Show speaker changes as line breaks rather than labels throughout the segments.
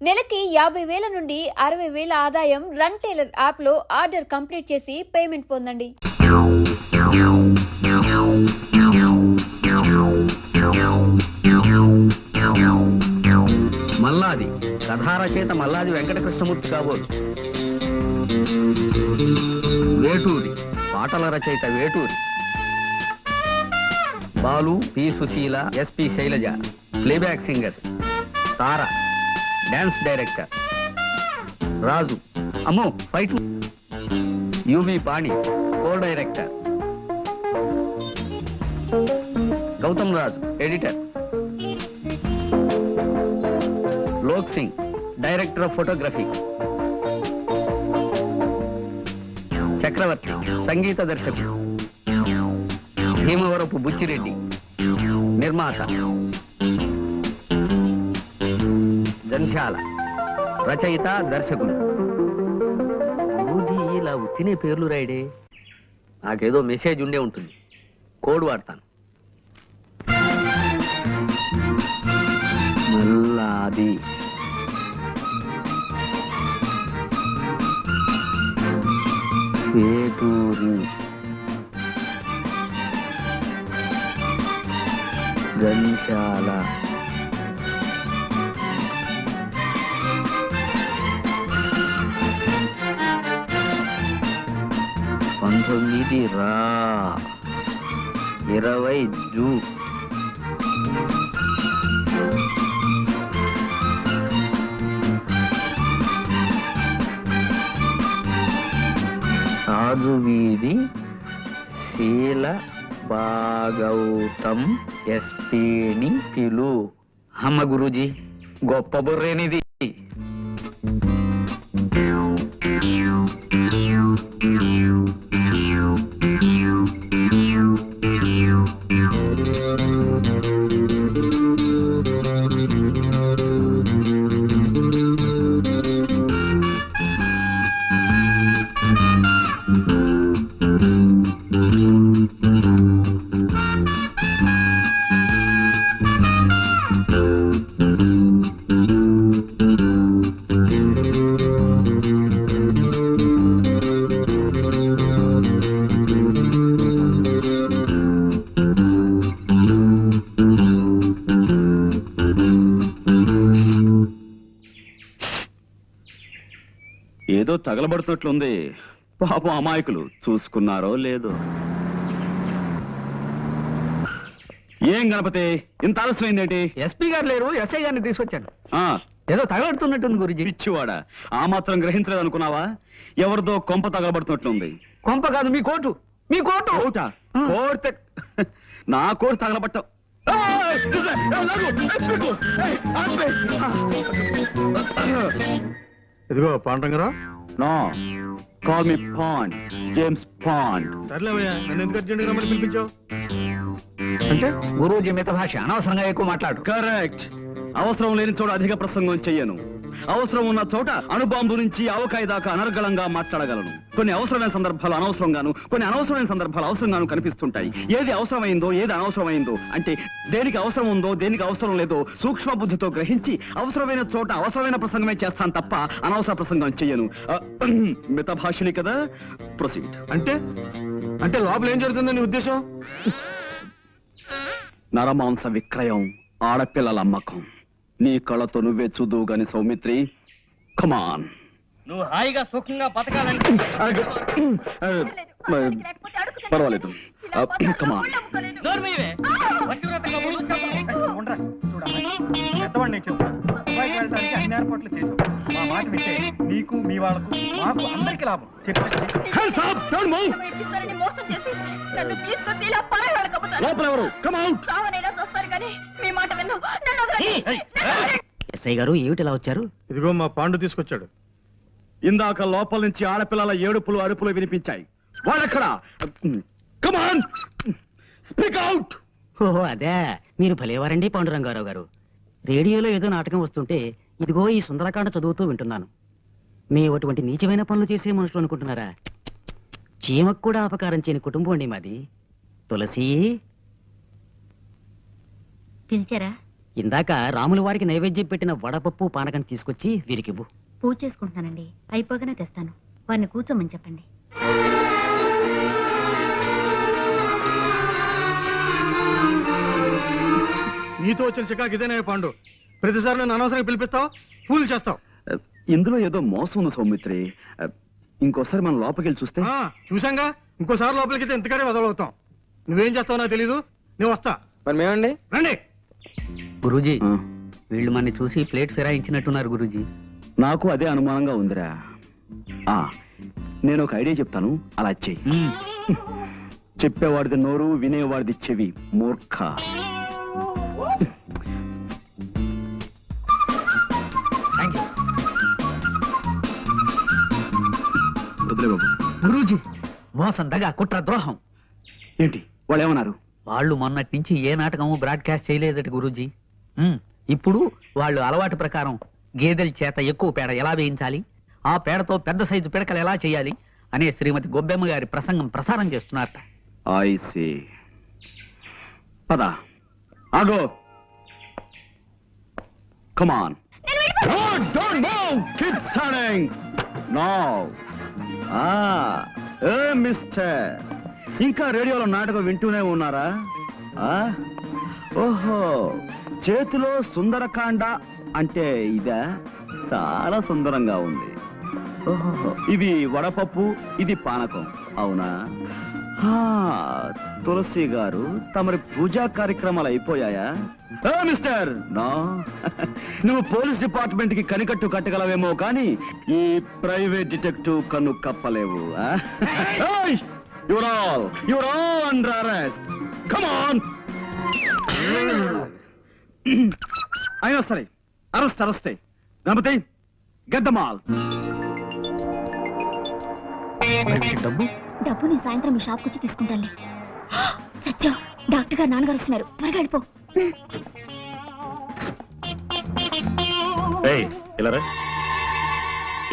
నెలకి 50,000 నుండి 60,000 ఆదాయం రన్ టైలర్ యాప్లో ఆర్డర్ కంప్లీట్ చేసి పేమెంట్ పొందండి.
మల్లాది కథా రచయిత మల్లాది వెంకటకృష్ణమూర్తి కాబోలు. వేటూరి పాటల రచయిత Veturi. Balu P Susheela, S P Sailaja playback singer. Tara dance director. Raju అమ్మో fight. U V Pani co director. Gautam Raju editor. Lok Singh director of photography. Chakravarthy సంగీత దర్శకుడు. భీమవరపు బుచ్చిరెడ్డి నిర్మాత. జంశాల రచయిత దర్శకుడు. బూజీ ఇలా ఉత్తినే పేర్లు రాయడే. నాకేదో మెసేజ్ ఉండే ఉంటుంది, కోడ్ వాడతాను. మల్లాది వేటూరి జంశాల పంతొమ్మిది రా 20 జూ. రాజు వీధి శీల భాగౌతం ఎస్పీని పిలు. అమ్మ గురూజీ గొప్ప బుర్రేనిది.
ఏదో తగలబడుతున్నట్లుంది. పాపం అమాయకులు చూసుకున్నారో లేదో. ఏం గణపతి ఇంత ఆలస్యమైందేంటి?
ఎస్పీ గారు లేరు, ఎస్ఐ గారిని తీసుకొచ్చాను.
ఆ
ఏదో తగలడుతున్నట్టుంది గురుజీ.
పిచ్చివాడా, ఆ మాత్రం గ్రహించలేదు అనుకున్నావా? ఎవరిదో కొంప తగలబడుతున్నట్లుంది.
కొంప కాదు, మీ కోటు. మీ కోటు.
కోట కోర్త నా కోటు తగలబట్ట.
ఇదిగో Pandarangarao.
No call me Bond, James Bond.
సర్లేవయ్యా, నన్ను ఎందుకు అర్జెంట్గా రమ్మని పిలిపించావు? అంటే
గురూజీ మిత భాష అనవసరంగా ఎక్కువ మాట్లాడు.
కరెక్ట్. అవసరం లేని చోట అధిక ప్రసంగం చెయ్యను. అవసరం ఉన్న చోట అణుబాంబు నుంచి ఆవకాయ దాకా అనర్గళంగా మాట్లాడగలను. కొన్ని అవసరమైన సందర్భాలు అనవసరంగాను, కొన్ని అనవసరమైన సందర్భాలు అవసరంగాను కనిపిస్తుంటాయి. ఏది అవసరమైందో ఏది అనవసరమైందో, అంటే దేనికి అవసరం ఉందో దేనికి అవసరం లేదో సూక్ష్మ బుద్ధితో గ్రహించి అవసరమైన చోట అవసరమైన ప్రసంగమే చేస్తాను తప్ప అనవసర ప్రసంగం చెయ్యను. మిత భాషని కదా. ప్రొసీడ్.
అంటే అంటే లోపల ఏం జరుగుతుందని ఉద్దేశం?
నరమాంస విక్రయం, ఆడపిల్లల అమ్మకం. నీ కళ్ళతో నువ్వే చూదువు గాని సౌమిత్రి. కమాన్.
నువ్వు హాయిగా సుఖంగా బతకాలని
పర్వాలేదు. కమాన్.
ఎంతమంది వెళ్ళడానికి అన్ని ఏర్పాట్లు చేసావు. మా మాట వింటే నీకు మీ వాళ్ళకు మాకు అందరికి లాభం.
ఎస్ఐ గారు ఏమిటి ఇలా వచ్చారు?
ఇదిగో మా పాండు తీసుకొచ్చాడు.
ఇందాక లోపల నుంచి ఆడపిల్లల ఏడుపులు అరుపులు వినిపించాయి. వాళ్ళెక్కడా? Come on speak out.
ఓహో అదే, మీరు భలేవారండి పాండురంగారావు గారు. రేడియోలో ఏదో నాటకం వస్తుంటే ఇదిగో ఈ సుందరకాండ చదువుతూ వింటున్నాను. మేము అటువంటి నీచమైన పనులు చేసే మనుషులు అనుకుంటున్నారా? చీమకు కూడా అపకారం చేయని కుటుంబం అండి మాది. తులసి
పిలిచారా?
ఇందాక రాముల వారికి నైవేద్యం పెట్టిన వడపప్పు పానకం తీసుకొచ్చి వీరికివ్వు.
పూజ చేసుకుంటున్నానండి, అయిపోగానే తెస్తాను. వారిని కూర్చోమని చెప్పండి.
నీతో వచ్చిన చికాకు ఇదేనే పాండు. ప్రతిసారి నన్ను అనవసరంగా పిలిపిస్తావు, ఫూల్ చేస్తావు.
ఇందులో ఏదో మోసం ఉంది సౌమిత్రి. ఇంకోసారి మనం లోపలికి వెళ్ళి చూస్తే.
చూసాంగా, ఇంకోసారి లోపలికి అయితే ఎంతకడే వదలవుతాం. నువ్వేం చేస్తావు నాకు తెలీదు, నేను వస్తా.
మరి మేమండి?
రండి.
గురూజీ,
ఆ,
వీళ్ళు మన చూసి ప్లేట్ ఫిరాయించినట్టున్నారు గురూజీ.
నాకు అదే అనుమానంగా ఉందిరా. ఆ, నేను ఒక ఐడియా చెప్తాను, అలా చెయ్యి. చెప్పేవాడిది నోరు, వినేవాడిది చెవి. మూర్ఖ. వదిలే బాబు.
గురూజీ, మోసం, దగా, కుట్ర, ద్రోహం.
ఏంటి వాళ్ళు ఏమన్నారు?
వాళ్ళు మొన్నటి నుంచి ఏ నాటకము బ్రాడ్కాస్ట్ చేయలేదట గురూజీ. ఇప్పుడు వాళ్ళు అలవాటు ప్రకారం గేదెల చేత ఎక్కువ పేడ ఎలా వేయించాలి, ఆ పేడతో పెద్ద సైజు పిడకలు ఎలా చేయాలి అనే శ్రీమతి గొబ్బెమ్మ గారి ప్రసంగం ప్రసారం చేస్తున్నారట.
I see. పద. ఆగో. Come on. Don't move. Keep standing. Now. Mister, ఇంకా రేడియోలో నాటకం వింటూనే ఉన్నారా? ఓహో, చేతిలో సుందరకాండ అంటే ఇదా? చాలా సుందరంగా ఉంది. ఓహో, ఇవి వడపప్పు, ఇది పానకం, అవునా? తులసి గారు, తమరి పూజా కార్యక్రమాలు అయిపోయాయా? Mister, no. నువ్వు పోలీస్ డిపార్ట్మెంట్ కి కనికట్టు కట్టగలవేమో కానీ ఈ ప్రైవేట్ డిటెక్టివ్ కన్ను కప్పలేవు. You're all under arrest. Come on. అయినా సరే, arrest. Ganapathi, get them all.
డబ్బు నేను సాయంత్రం మీ షాప్కి వచ్చి తీసుకుంటానులే. సత్యం, డాక్టర్ గారు నాన్నగారు వస్తున్నారు, త్వరగా వెళ్ళిపో.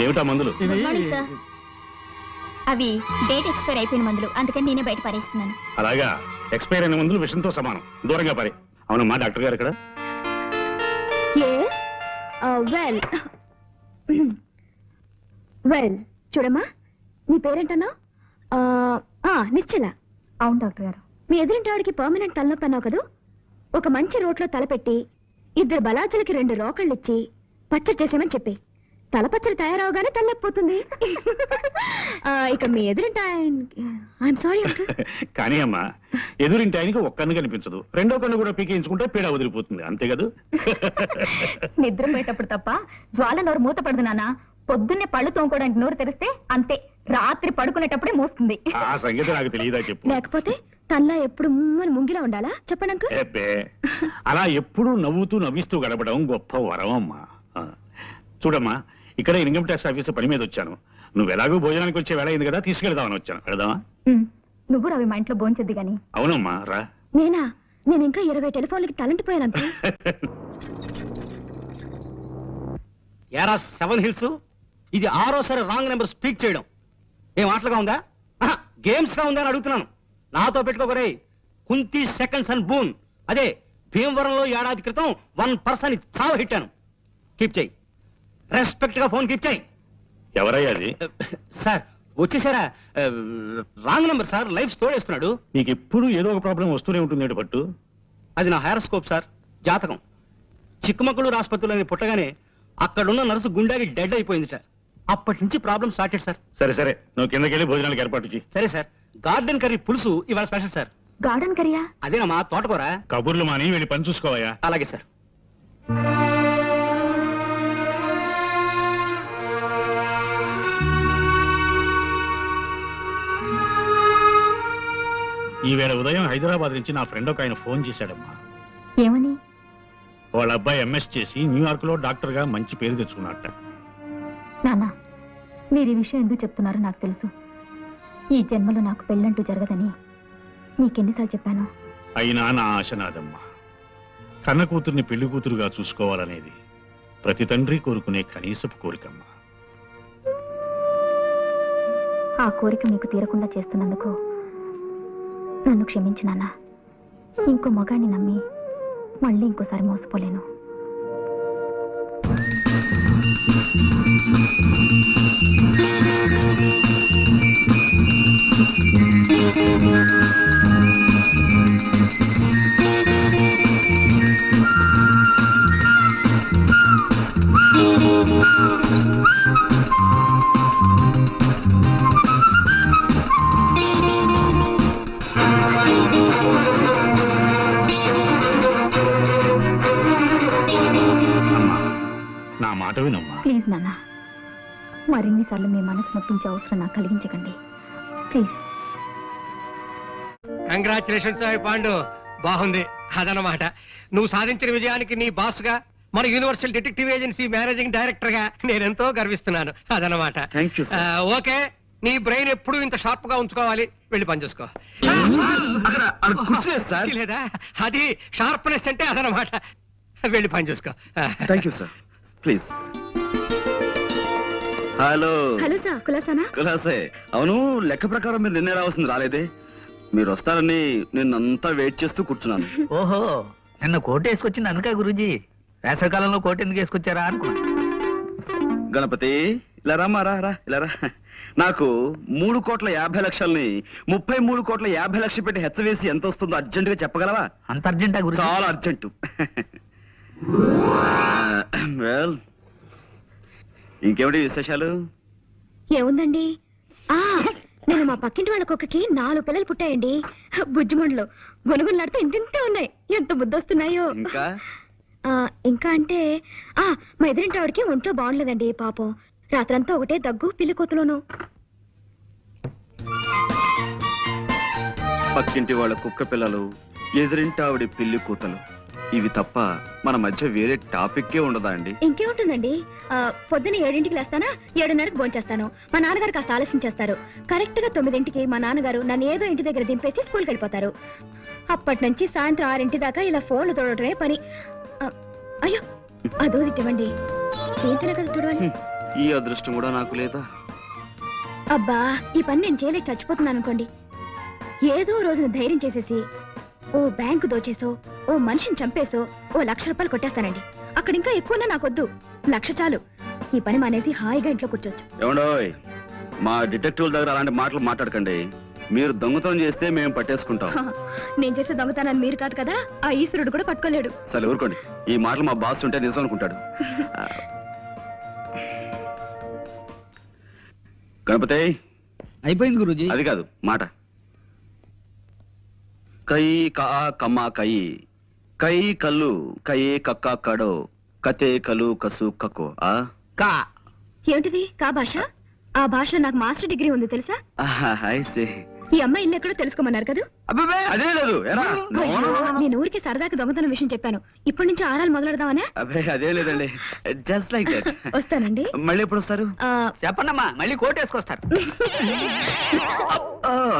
ఏమిటా మందులు?
Good morning sir. అవి డేట్ ఎక్స్పైర్ అయిపోయిన మందులు, అందుకని నేనే బయట పారేస్తున్నాను.
అలాగా, ఎక్స్పైర్ అయిన మందులు విషంతో సమానం, దూరంగా పారే. అవునమ్మా, డాక్టర్ గారు ఇక్కడ?
వెల్ చూడమ్మా, నీ పేరేంటన్నా? నిశ్చల. అవును డాక్టర్ గారు. మీ ఎదురింటి వాడికి పర్మనెంట్ తలనొప్పి అన్నావు కదా, ఒక మంచి రోట్లో తలపెట్టి 2 బలాజులకి 2 రోకళ్ళు ఇచ్చి పచ్చడి చేసామని చెప్పి తలపచ్చడి తయారవగానే తలనొప్పిపోతుంది. ఇక మీ ఎదురింటి ఐఎమ్ సారీ అంకుల్.
కానీ అమ్మా, ఎదురింటి ఆయనకి ఒక్క కన్ను కనిపించదు, రెండో కన్ను కూడా పీకించుకుంటే పీడ వదిలిపోతుంది, అంతే కదా?
నిద్రపోయేటప్పుడు తప్ప జ్వాల నోరు మూతపడదు నాన్న. పొద్దున్నే పళ్ళు తోముకోవడానికి నోరు తెరిస్తే అంతే, రాత్రి పడుకునేటప్పుడే మూస్తుంది.
ఆ సంగతి నాకు తెలియదా చెప్పు.
లేకపోతే తనలా ఎప్పుడు ముంగిలా ఉండాలా చెప్పండి అంకుల్.
అలా ఎప్పుడూ నవ్వుతూ నవ్విస్తూ గడపడం గొప్ప వరం అమ్మా. చూడమ్మా, ఇక్కడ ఇన్కమ్ ట్యాక్స్ ఆఫీస్ పని మీద వచ్చాను. నువ్వు ఎలాగో భోజనానికి వచ్చే వేళ అయింది కదా, తీసుకెళ్దామని వచ్చాను. వెళదామా?
నువ్వు రవి మా ఇంట్లో భోంచొద్దు గాని.
అవునమ్మా, రా.
నేనా? నేను ఇంకా 20 టెలిఫోన్లకి తలంటిపోయాను అంతే.
ఏరా 7 హిల్స్, ఇది 6వ రాంగ్ నెంబర్ స్పీక్ చేయడం ఏం ఆటలుగా ఉందా? గేమ్స్ గా ఉందా అని అడుగుతున్నాను. నాతో పెట్టుకోకరే. కుంతి సెకండ్స్ అండ్ బూన్, అదే భీమవరంలో ఏడాది క్రితం 1% చావ హిట్టాను. కీప్ చేయి, రెస్పెక్ట్ గా ఫోన్ కీప్ చేయి.
ఎవరయ్యా అది?
సార్ వచ్చేసారా? రాంగ్ నెంబర్ సార్, లైఫ్ తోడేస్తున్నాడు.
నీకు ఎప్పుడు ఏదో ఒక ప్రాబ్లం వస్తూనే ఉంటుంది పట్టు.
అది నా హైరోస్కోప్ సార్, జాతకం. చిక్కమక్కళూరు ఆసుపత్రిలో పుట్టగానే అక్కడున్న నర్సు గుండెకి డెడ్ అయిపోయింది సార్. అప్పటి నుంచి ప్రాబ్లం స్టార్టెడ్ సార్.
సరే, నువ్వు కిందకి వెళ్ళి భోజనాలకు ఏర్పాటు చేయి.
సరే సార్. గార్డెన్ కర్రీ పులుసు ఇవాళ స్పెషల్ సార్.
గార్డెన్ కర్రీయా?
అదేనమ్మా, తోటకూర.
కబుర్లు మాని వెళ్ళి పని చూసుకోవయ్యా.
అలాగే సార్.
ఈవేళ ఉదయం హైదరాబాద్ నుంచి నా ఫ్రెండ్ ఒక ఆయన ఫోన్ చేశాడమ్మా.
ఏమని?
వాళ్ళ అబ్బాయి ఎంఎస్ చేసి న్యూయార్క్ లో డాక్టర్ గా మంచి పేరు తెచ్చుకున్నట్ట.
నాన్న, మీరు ఈ విషయం ఎందుకు చెప్తున్నారో నాకు తెలుసు. ఈ జన్మలో నాకు పెళ్ళంటూ జరగదని నీకెన్నిసార్లు చెప్పాను.
అయినా నా ఆశ నాదమ్మా. కన్న కూతుర్ని పెళ్లి కూతురుగా చూసుకోవాలనేది ప్రతి తండ్రి కోరుకునే కనీసపు కోరికమ్మా.
ఆ కోరిక మీకు తీరకుండా చేస్తున్నందుకు నన్ను క్షమించు నాన్న. ఇంకో మగాన్ని నమ్మి మళ్ళీ ఇంకోసారి మోసపోలేను.
అమ్మా నా మాట వినమ్మా.
ప్లీజ్ నాన్న, మరిన్నిసార్లు మీ మనసు నొప్పించే అవసరం నాకు కలిగించకండి. ప్లీజ్.
కంగ్రాచులేషన్స్ పాండు, బాగుంది. అదనమాట నువ్వు సాధించిన విజయానికి నీ బాస్ గా, మన universal detective agency managing director గా నేనెంతో గర్విస్తున్నాను. అదనమాట.
Thank you sir.
ఓకే, నీ బ్రెయిన్ ఎప్పుడు ఇంత షార్ప్ గా ఉంచుకోవాలి. వెళ్ళి పని చూసుకో.
అక్కడ కుర్చీ లేదు సార్.
లేదా అది షార్ప్నెస్ అంటే అదనమాట. వెళ్ళి పని చూసుకో.
Thank you sir. Please. Hello
hello sir, కులాసానా?
కులాసే. అవును, లెక్క ప్రకారం మీరు నిన్నే రావాల్సింది రాలేదే. మీరు వస్తారని నిన్నంతా వెయిట్ చేస్తూ కూర్చున్నాను.
ఓహో, నిన్న కోట్ వేసుకొచ్చింది అందుకే గురూజీ. వేసవికాలంలో కోట్ ఎందుకు వేసుకొచ్చారా అనుకున్నా.
గణపతి, ఇలా రామ్మా, రా రా, ఇలా రా. నాకు 3,50,00,000ని 33,50,00,000 పెట్టి హెచ్చవేసి ఎంత వస్తుందో అర్జెంట్ గా చెప్పగలవా?
అంత అర్జెంటా గురూజీ?
చాలా అర్జెంటు. వెల్, ఇంకేమిటి విశేషాలు?
ఏముందండి, నేను మా పక్కింటి వాళ్ళ కుక్కకి 4 పిల్లలు పుట్టాయండి. బుజ్జిమండలు గొనుగులాడితే ఇంతింతే ఉన్నాయి. ఎంత బుద్ధొస్తున్నాయో.
ఇంకా
ఇంకా అంటే మా ఎదురింటి ఆవిడకి ఒంట్లో బాగుండలేదండి పాపం. రాత్రంతా ఒకటే దగ్గు, పిల్లి కోతలోను.
పక్కింటి వాళ్ళ కుక్క పిల్లలు, ఎదురింటి ఆవిడ పిల్లి కూతలు, ఇవి తప్ప మన మధ్య వేరే టాపిక్కే ఉండదా అండి?
ఇంకేముంటుందండి, పొద్దున్న 7ంటికి లేస్తానా, 7:30కి భోంచేస్తాను. మా నాన్నగారు కాస్త ఆలస్యం చేస్తారు. కరెక్ట్ గా 9ంటికి మా నాన్నగారు నన్ను ఏదో ఇంటి దగ్గర దింపేసి స్కూల్కి వెళ్ళిపోతారు. అప్పటి నుంచి సాయంత్రం 6 దాకా ఇలా ఫోన్లు తోడటమే పని. అయ్యో, అదో తిట్టమండి. ఏంటనే కదా చూడాలి.
ఈ అదృష్టం కూడా నాకు లేదా?
అబ్బా, ఈ పని నేను చేయలేక చచ్చిపోతున్నాను అనుకోండి. ఏదో రోజున ధైర్యం చేసేసి ఓ బ్యాంకు దోచేసో, ఓ మనిషిని చంపేసో ఓ 1,00,000 రూపాయలు కొట్టేస్తానండి. అక్కడ ఇంకా ఎక్కువన్నా నాకొద్దు, 1,00,000 చాలు. ఈ పని మానేసి హాయిగా ఇంట్లో కూర్చోవచ్చు.
ఏమండోయ్, మా డిటెక్టివ్ దగ్గర అలాంటి మాటలు మాట్లాడకండి. మీరు దొంగతనం చేస్తే మేము పట్టేసుకుంటాం.
నేను చేసే దొంగతనాన్ని మీరు కాదు కదా, ఆ ఈశ్వరుడు కూడా పట్టుకోలేడు.
సరే ఊరుకోండి. ఈ మాటలు మా బాస్ ఉంటే నిజం అనుకుంటాడు. గణపతి,
అయిపోయింది గురూజీ.
అది కాదు మాట. కై కా కమ్మ కై, కై కల్లు కై కక్క కడో, కతే కలు కసు కక్కో.
కా
ఏమిటిది కా భాష? ఆ భాషలో నాకు మాస్టర్ డిగ్రీ ఉంది తెలుసా? ఈ అమ్మాయి ఇల్లు ఎక్కడో తెలుసుకోమన్నారు కదా.
అదే లేదు.
నేను ఊరికి సరదాకి దొంగతనం విషయం చెప్పాను. ఇప్పటి నుంచి ఆరాలు మొదలెడదామనే.
అదే లేదండి, జస్ట్ లైక్ దట్.
వస్తానండి.
మళ్ళీ ఎప్పుడు వస్తారు?
చెప్పండమ్మా, మళ్ళీ కోట్ వేసుకొస్తారు.
Oh.